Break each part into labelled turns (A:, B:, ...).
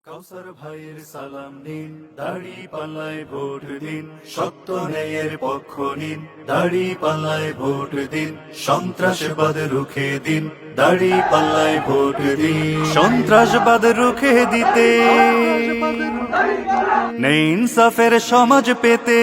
A: কাউসার ভাইয়ের সালাম নিন, দাড়ি পাল্লায় ভোট দিন, সত্য ন্যায়ের পক্ষ নিন, দাড়ি পাল্লায় ভোট দিন, সন্ত্রাসবাদ রুখে দিন, দাড়ি পাল্লায় ভোট দিন, সন্ত্রাসবাদ রুখে দিতে, নেই ইনসাফের সমাজ পেতে,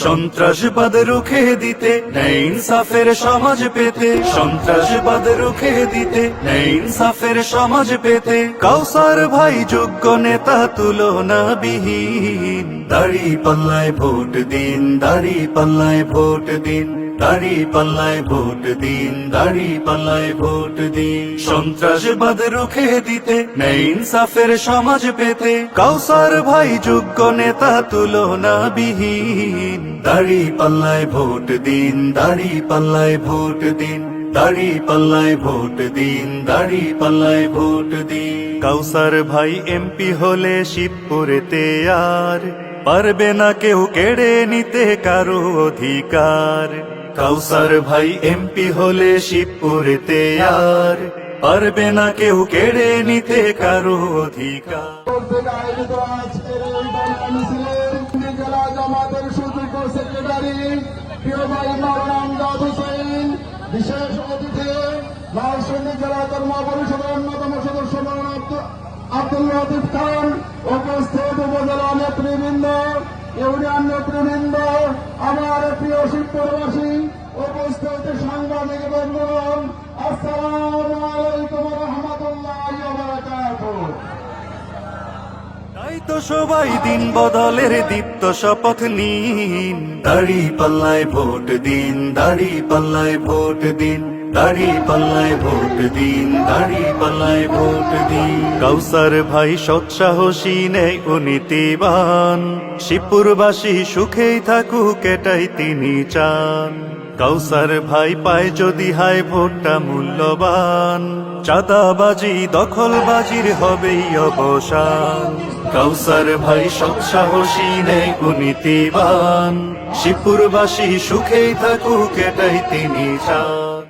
A: সন্ত্রাসবাদ রুখে দিতে, নেই ইনসাফের সমাজ পেতে, সন্ত্রাসবাদ রুখে দিতে, নেই ইনসাফের সমাজ পেতে, কাউসার ভাই যোগ্য নেতা তুলনাবিহীন, দাড়ি পাল্লায় ভোট দিন, দাড়ি পাল্লায় ভোট দিন, দাড়ি পাল্লায় ভোট দিন, দাড়ি পাল্লায় ভোট দিন, সন্ত্রাসবাদ রুখে দিতে, নেই ইনসাফের সমাজ পেতে, কাউসার ভাই যোগ্য নেতা তুলনাবিহীন, দাড়ি পাল্লায় ভোট দিন, দাড়ি পাল্লায় ভোট দিন, দাড়ি পাল্লায় ভোট দিন, দাড়ি পাল্লায় ভোট দিন। কাউসার ভাই এমপি হলে শিবপুরেতে আর পারবে না কেউ কেড়ে নিতে কারো অধিকার, কাউসার ভাই এমপি হলে শিবপুরেতে আর পারবে না কেউ কেড়ে নিতে কারো অধিকার।
B: জেলা জামাতের সুযোগ্য সেক্রেটারি প্রিয় ভাই মাওলানা আমজাদ হোসেন, বিশেষ অতিথি নরসিংদী জেলা ধর্ম পরিষদের অন্যতম সদস্য মাওলানা আব্দুল লতিফ খান, উপস্থিত উপজেলা নেতৃবৃন্দ, ইউনিয়ন নেতৃবৃন্দ, আমার প্রিয় শিবপুরবাসী, উপস্থিত সাংবাদিক বন্ধুগণ, আসসালামু আলাইকুম ওয়া রাহমাতুল্লাহি ওয়া বারাকাতুহু।
A: তাই তো সবাই দিন বদলের দীপ্ত শপথ নিন, দাড়ি পাল্লায় ভোট দিন, দাড়ি পাল্লায় ভোট দিন, দাড়ি পাল্লায় ভোট দিন, দাড়ি পাল্লায় ভোট দিন। কাউসার ভাই সৎসাহসী নেই ও নীতিবান, শিবপুরবাসী সুখেই থাকুক এটাই তিনি চান, কাউসার ভাই পায় যদি হায় ভোটটা মূল্যবান, চাঁদাবাজি দখলবাজির হবেই অবসান, কাউসার ভাই সৎসাহসী নেই ও নীতিবান, শিবপুরবাসী সুখেই থাকুক এটাই তিনি চান।